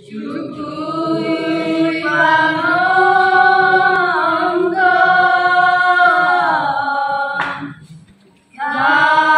Cukui panongko kasadonyo.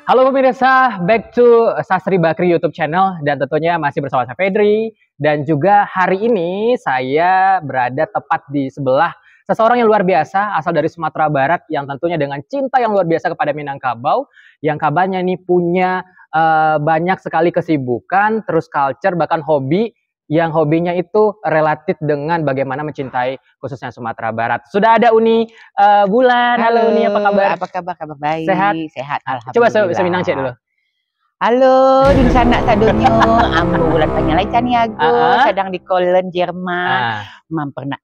Halo pemirsa, back to Sastri Bakri YouTube channel, dan tentunya masih bersama saya Fedri. Dan juga hari ini saya berada tepat di sebelah seseorang yang luar biasa, asal dari Sumatera Barat, yang tentunya dengan cinta yang luar biasa kepada Minangkabau, yang kabarnya ini punya banyak sekali kesibukan, terus culture, bahkan hobi, yang hobinya itu relatif dengan bagaimana mencintai khususnya Sumatera Barat. Sudah ada Uni Bulan. Halo Uni, apa kabar? Apa kabar? Kabar baik. Sehat? Sehat. Coba Alhamdulillah. saya Minang cek dulu. Halo, di sana sadonyo, ambo bulan panyalai Caniago, sedang di Köln, Jerman,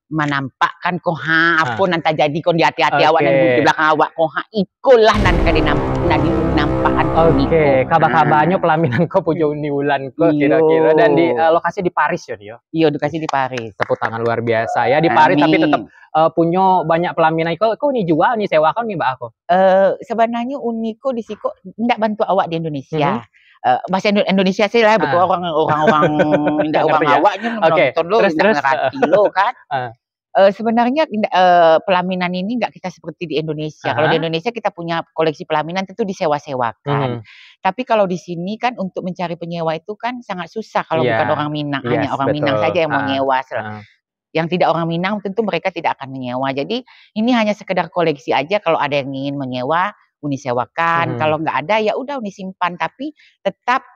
menampakkan koha, apa nanti jadi kon di hati-hati awak dan di belakang awak koha, ikulah nanti dinampakkan. Oke, kabar-kabarnya pelaminan ko punya Uni Wulan ko kira-kira, dan di lokasi di Paris ya Dio? Iya, lokasi di Paris. Tepuk tangan luar biasa ya di Paris, tapi tetap punya banyak pelaminan. Kok ini jual nih, sewakan nih mbak aku? Sebenarnya Uniko di siko tidak bantu awak di Indonesia. Bahasa Indonesia sih lah, betul orang-orang tidak orang awaknya nonton lo, tidak ngerti lo kan. Sebenarnya pelaminan ini nggak kita seperti di Indonesia. Kalau di Indonesia kita punya koleksi pelaminan tentu disewa-sewakan. Tapi kalau di sini kan untuk mencari penyewa itu kan sangat susah kalau bukan orang Minang. Hanya orang Minang saja yang mau nyewa. Yang tidak orang Minang tentu mereka tidak akan menyewa. Jadi ini hanya sekedar koleksi aja. Kalau ada yang ingin menyewa, Uni sewakan. Kalau nggak ada ya udah Uni simpan. Tapi tetap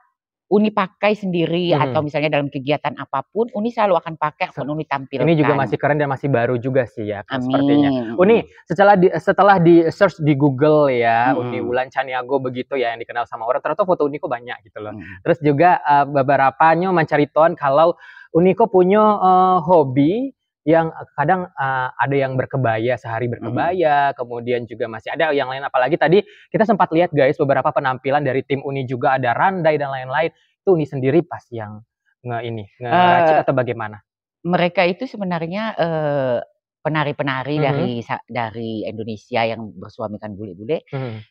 Uni pakai sendiri atau misalnya dalam kegiatan apapun, Uni selalu akan pakai pun Uni tampilkan. Ini juga masih keren dan masih baru juga sih ya, sepertinya. Uni setelah di search di Google ya, Uni Wulan Caniago begitu ya yang dikenal sama orang, ternyata foto Uni kok banyak gitu loh. Terus juga beberapanya mencari tahu kalau Uni kok punya hobi yang kadang ada yang berkebaya, sehari berkebaya, kemudian juga masih ada yang lain. Apalagi tadi kita sempat lihat guys, beberapa penampilan dari tim Uni juga ada Randai dan lain-lain. Itu Uni sendiri pas yang ngeracik atau bagaimana? Mereka itu sebenarnya penari-penari dari Indonesia yang bersuamikan bule-bule.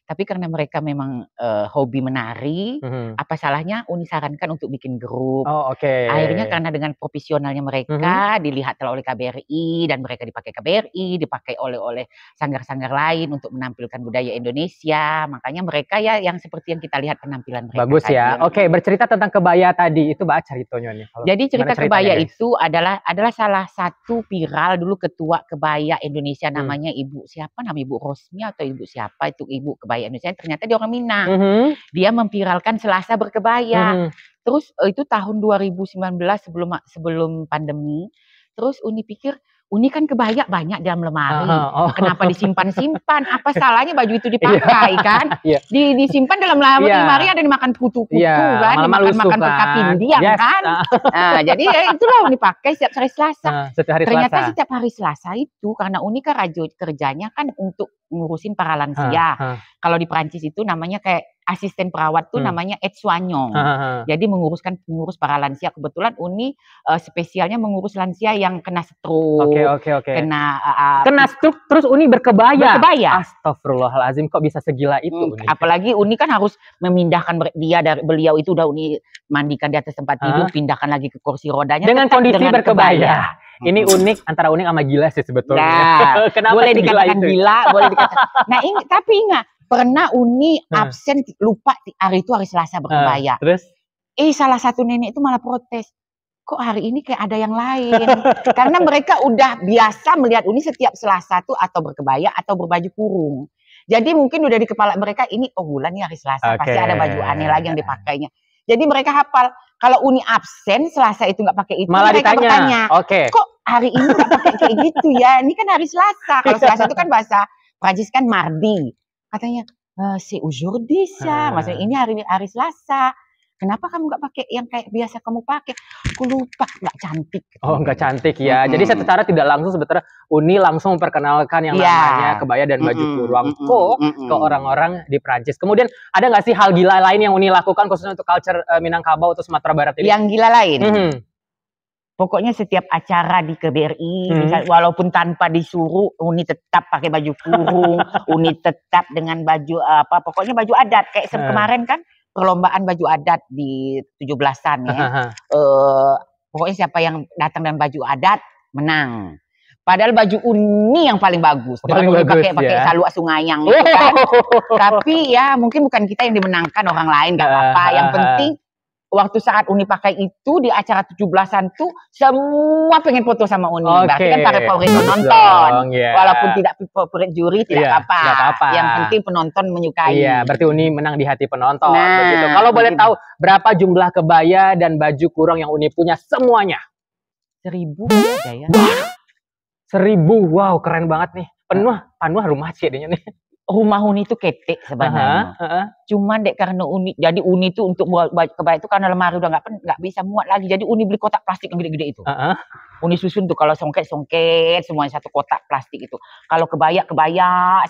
Tapi karena mereka memang hobi menari, apa salahnya Uni sarankan untuk bikin grup. Akhirnya karena dengan profesionalnya mereka dilihat oleh KBRI, dan mereka dipakai KBRI, dipakai oleh sanggar-sanggar lain untuk menampilkan budaya Indonesia. Makanya mereka ya yang seperti yang kita lihat penampilan mereka. Bagus ya. Oke, bercerita tentang kebaya tadi itu baca ceritanya nih. Jadi cerita kebaya itu adalah salah satu viral dulu ketua kebaya Indonesia, namanya Ibu siapa, nama Ibu Rosmi atau Ibu siapa itu, Ibu kebaya Indonesia, ternyata dia orang Minang. Dia memviralkan Selasa berkebaya. Terus itu tahun 2019 sebelum pandemi. Terus Uni pikir, Uni kan kebaya banyak dalam lemari. Kenapa disimpan-simpan? Apa salahnya baju itu dipakai kan? Disimpan dalam lemari ada dimakan kutu-kutu kan, dimakan kepindian kan. Nah, jadi itulah Uni pakai setiap hari Selasa. Ternyata setiap hari Selasa itu karena Uni kan kerjanya kan untuk ngurusin para lansia. Kalau di Perancis itu namanya kayak asisten perawat tuh namanya aide-soignant. Jadi mengurus para lansia. Kebetulan Uni spesialnya mengurus lansia yang kena stroke. Kena stroke terus Uni berkebaya. Astagfirullahalazim, kok bisa segila itu Uni? Apalagi Uni kan harus memindahkan beliau itu udah Uni mandikan di atas tempat tidur, pindahkan lagi ke kursi rodanya dengan kondisi berkebaya. Ini unik, antara unik sama gila sih sebetulnya. Nah, kenapa boleh dikatakan gila, boleh dikatakan. Nah, tapi ingat, pernah Uni absen lupa hari itu hari Selasa berkebaya. Terus? Salah satu nenek itu malah protes. Kok hari ini kayak ada yang lain? Karena mereka udah biasa melihat Uni setiap Selasa tuh atau berkebaya atau berbaju kurung. Jadi mungkin udah di kepala mereka ini, bulan ini hari Selasa, pasti ada baju aneh lagi yang dipakainya. Jadi mereka hafal. Kalau Uni absen Selasa itu nggak pakai itu, malah mereka bertanya, kok hari ini nggak pakai kayak gitu ya? Ini kan hari Selasa. Kalau Selasa itu kan bahasa Prancis kan mardi. Katanya, c'est aujourd'hui ça. Maksudnya ini hari Selasa. Kenapa kamu nggak pakai yang kayak biasa kamu pakai? Aku lupa, nggak cantik. Nggak cantik ya. Jadi secara tidak langsung sebetulnya Uni langsung memperkenalkan yang namanya kebaya dan baju kurung ke orang-orang di Prancis. Kemudian ada nggak sih hal gila lain yang Uni lakukan khususnya untuk culture Minangkabau atau Sumatera Barat ini? Yang gila lain? Pokoknya setiap acara di KBRI, walaupun tanpa disuruh, Uni tetap pakai baju kurung, Uni tetap dengan baju pokoknya baju adat. Kayak kemarin kan, perlombaan baju adat di 17-an ya. Pokoknya siapa yang datang dengan baju adat menang. Padahal baju Uni yang paling bagus. Pakai saluk sungayang itu kan. Tapi ya mungkin bukan kita yang dimenangkan, orang lain gak apa-apa. Yang penting waktu saat Uni pakai itu di acara 17-an tuh semua pengen foto sama Uni. Berarti kan para favorit penonton. Walaupun tidak favorit juri tidak apa-apa. Yang penting penonton menyukai. Iya, berarti Uni menang di hati penonton. Begitu. Kalau boleh tahu berapa jumlah kebaya dan baju kurung yang Uni punya semuanya? 1000 ada ya. 1000, wow keren banget nih. Penuh rumah sih adanya nih. Rumah Uni itu ketek sebenarnya. Cuman karena Uni, jadi Uni itu untuk buat kebaya itu karena lemari udah nggak bisa muat lagi. Jadi Uni beli kotak plastik yang gede-gede itu. Uni susun tuh kalau songket semuanya satu kotak plastik itu. Kalau kebaya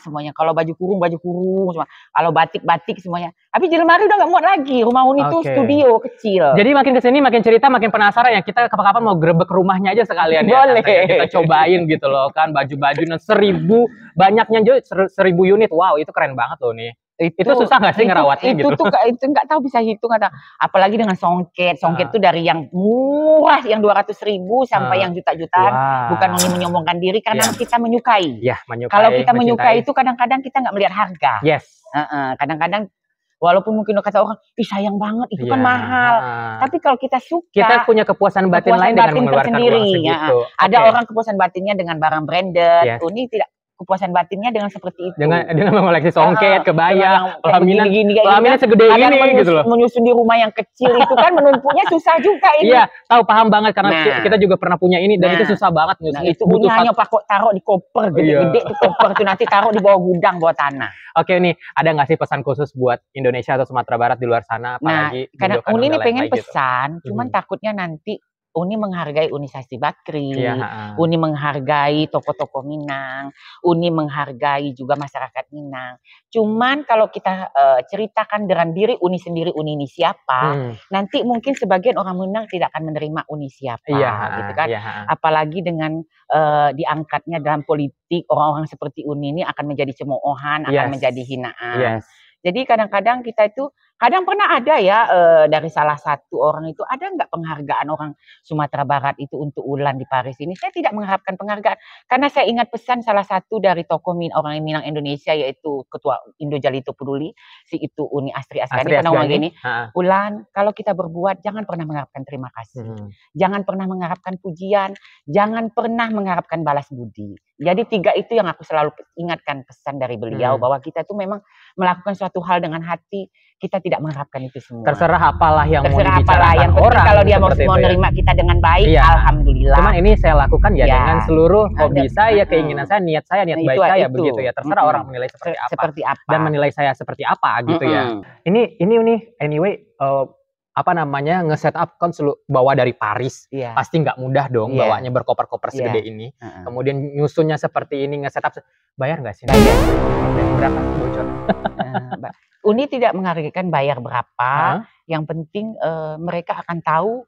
semuanya. Kalau baju kurung semua. Kalau batik semuanya. Tapi di lemari udah nggak muat lagi. Rumah Uni itu studio kecil. Jadi makin kesini makin cerita makin penasaran ya. Kita kapan-kapan mau grebek rumahnya aja sekalian ya. Boleh. Kita cobain gitu loh kan baju-baju 1000 banyaknya juga 1000 unit. Wow itu keren banget loh nih. Itu susah nggak sih ngerawatnya gitu? Itu nggak tahu bisa hitung atau apalagi dengan songket itu dari yang murah yang 200.000 sampai yang juta-jutaan. Bukan menyombongkan diri karena kita menyukai. Kalau kita menyukai itu kadang-kadang kita nggak melihat harga. Kadang-kadang walaupun mungkin kata orang, sayang banget itu kan mahal. Tapi kalau kita suka, kita punya kepuasan batin lain dengan mengeluarkan uang segitu. Ada orang kepuasan batinnya dengan barang branded. Uni tidak. Kepuasan batinnya dengan seperti itu. Dengan mengoleksi songket, kebaya, pelaminan segede ini gitu loh. Menyusun di rumah yang kecil itu kan menumpuknya susah juga ini. Iya, tahu paham banget karena kita juga pernah punya ini dan itu susah banget nyusun. Itu butuh hanya taruh di koper gede-gede itu koper itu nanti taruh di bawah gudang, bawah tanah. Oke nih, ada nggak sih pesan khusus buat Indonesia atau Sumatera Barat di luar sana apalagi karena Uni ini pengen pesan, cuman takutnya nanti Uni menghargai Uni Sasti Bakri, Uni menghargai tokoh-tokoh Minang, Uni menghargai juga masyarakat Minang. Cuman kalau kita ceritakan dengan diri Uni sendiri, Uni ini siapa, nanti mungkin sebagian orang Minang tidak akan menerima Uni siapa, gitu kan? Apalagi dengan diangkatnya dalam politik, orang-orang seperti Uni ini akan menjadi cemoohan, akan menjadi hinaan. Jadi kadang-kadang kita itu, kadang pernah ada ya dari salah satu orang itu, ada nggak penghargaan orang Sumatera Barat itu untuk Ulan di Paris ini? Saya tidak mengharapkan penghargaan. Karena saya ingat pesan salah satu dari tokoh orang Minang Indonesia, yaitu Ketua Indo Jalito Peduli, si itu Uni Astri Asgani, pernah ngomong gini, Ulan, kalau kita berbuat, jangan pernah mengharapkan terima kasih. Jangan pernah mengharapkan pujian, jangan pernah mengharapkan balas budi. Jadi 3 itu yang aku selalu ingatkan pesan dari beliau, bahwa kita itu memang melakukan suatu hal dengan hati, kita tidak mengharapkan itu semua. Terserah apalah yang mau Terserah dibicarakan apalah, yang penting orang. kalau dia mau seperti itu ya. nerima kita dengan baik, Iya. alhamdulillah. Cuman ini saya lakukan ya Ya. dengan seluruh hobi Ada. saya, keinginan saya, niat Nah, baik saya itu. begitu ya. Terserah orang menilai seperti apa dan menilai saya seperti apa gitu ya. Ini anyway apa namanya nge-set up kan bawa dari Paris. Iya. Pasti nggak mudah dong Iya. bawanya berkoper-koper segede ini. Kemudian nyusunnya seperti ini, nge-set up bayar nggak sih? Bayar. Berapa bocor? Uni tidak menghargai bayar berapa. Yang penting mereka akan tahu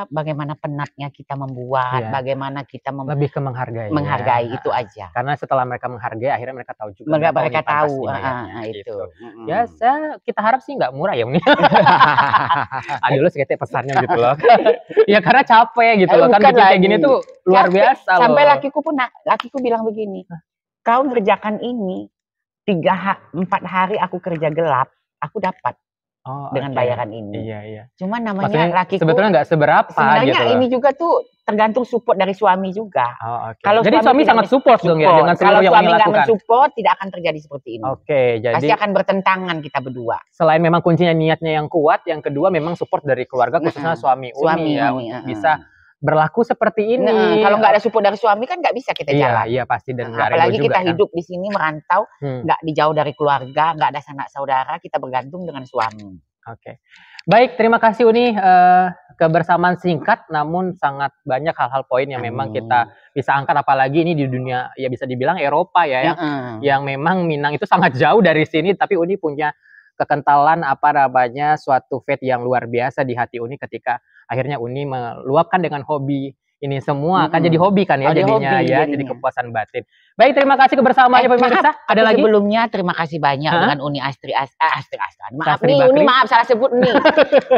bagaimana penatnya kita membuat, bagaimana kita lebih ke menghargai. Menghargai ya. itu aja. Karena setelah mereka menghargai, akhirnya mereka tahu juga. Mereka tahu itu. Ya, kita harap sih nggak murah ya, Uni. Dulu segitu pesannya gitu loh. Ya karena capek gitu loh kan bikin kayak gini tuh luar biasa. Sampai lakiku bilang begini, kau ngerjakan ini 3-4 hari aku kerja gelap, aku dapat. Dengan bayaran ini. Iya. Cuma namanya lakiku sebetulnya nggak seberapa. Sebenarnya gitu ini juga tuh tergantung support dari suami juga. Kalau jadi suami sangat support dong ya dengan kalau yang suami Uni nggak lakukan. mensupport tidak akan terjadi seperti ini. Jadi pasti akan bertentangan kita berdua. Selain memang kuncinya niatnya yang kuat, yang kedua memang support dari keluarga khususnya suami Uni ya bisa berlaku seperti ini. Kalau nggak ada support dari suami kan nggak bisa kita jalan. Iya pasti dan apalagi juga, kita hidup di sini merantau, nggak dijauh dari keluarga, nggak ada sanak saudara, kita bergantung dengan suami. Baik, terima kasih Uni. Kebersamaan singkat namun sangat banyak hal-hal poin yang memang kita bisa angkat, apalagi ini di dunia ya bisa dibilang Eropa ya yang memang Minang itu sangat jauh dari sini, tapi Uni punya kekentalan suatu faith yang luar biasa di hati Uni ketika akhirnya Uni meluapkan dengan hobi ini semua kan jadi hobi kan ya jadinya jadi kepuasan batin. Baik, terima kasih kebersamaannya pemirsa. Ada lagi sebelumnya terima kasih banyak dengan Uni Astri maaf nih Uni, maaf salah sebut nih.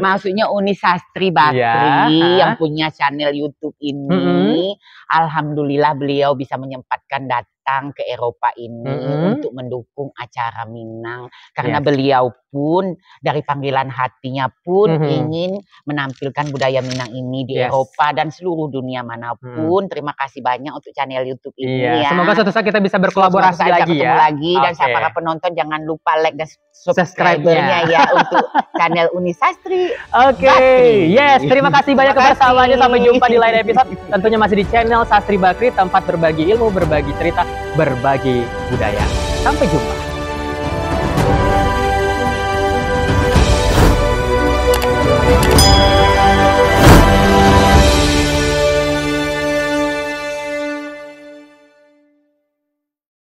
Maksudnya Uni Sastri Bakri yang punya channel YouTube ini. Alhamdulillah beliau bisa menyempatkan datang ke Eropa ini untuk mendukung acara Minang karena beliau pun dari panggilan hatinya pun ingin menampilkan budaya Minang ini di Eropa dan seluruh dunia manapun. Terima kasih banyak untuk channel YouTube ini ya. Semoga suatu saat kita bisa berkolaborasi lagi ya. Dan para penonton jangan lupa like dan subscribe-nya ya untuk channel Uni Sastri. Yes, terima kasih banyak kebersamaannya. Sampai jumpa di lain episode. Tentunya masih di channel Sastri Bakri, tempat berbagi ilmu, berbagi cerita, berbagi budaya. Sampai jumpa.